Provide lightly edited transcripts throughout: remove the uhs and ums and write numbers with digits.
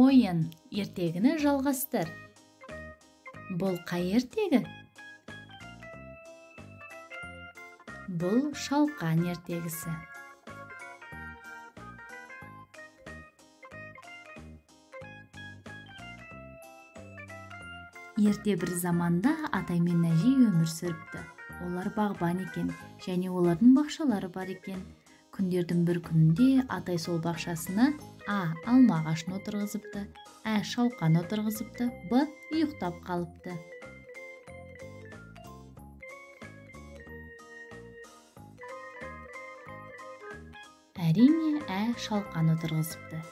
Ойын ертегіні жалғастыр. Бұл қай ертегі? Бұл шалқан ертегісі. Ерте бір заманда атай мен әжей өмір сүріпті. Олар бағбан екен, және олардың бақшалары бар екен. Күндердің бір күнінде атай сол бақшасына А. алма ағашын отырғызыпты, Ә. шалқан отырғызыпты, Б. ұйықтап қалыпты. Әрине, Ә. шалқан отырғызыпты.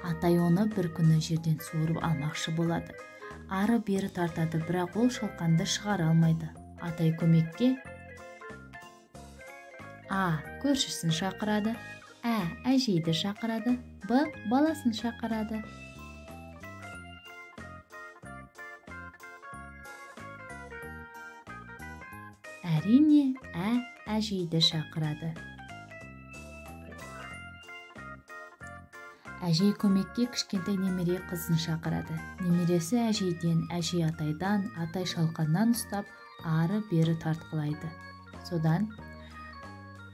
Атай оны бір күні жерден суырып алмақшы болады. Ары бері тартады, бірақ ол шалқанды шығара алмайды. Атай көмекке А. көршісін шақырады, Ә. әжейді шақырады, Б. баласын шақырады. Әрине, Ә. әжейді шақырады. Әжей көмекке кішкентай немере қызын шақырады. Немересі әжейден, әжей атайдан, атай шалқаннан ұстап, ары бері тартқылайды. Содан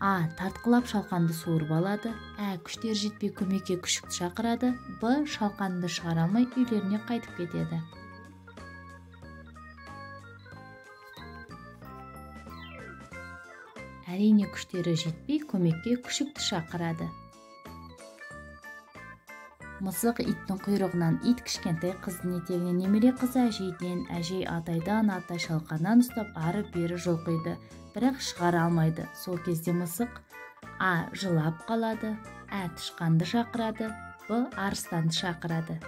А. тартқылап шалқанды суырып алады, Ә. күштер жетпей көмекке күшікті шақырады, Б. шалқанды шығара алмай үйлеріне қайтып кетеді. Әрине, күштері жетпей көмекке күшікті шақырады. Мысық иттің құйрығынан, ит кішкентай қыздың етегінен, немере қызы әжейден, әжей атайдан, атай шалқаннан ұстап, ары бері жұлқиды, бірақ шығара алмайды. Сол кезде мысық А. жылап қалады, Ә. тышқанды шақырады, Б. арыстанды шақырады.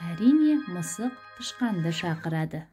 Әрине, мысық тышқанды шақырады.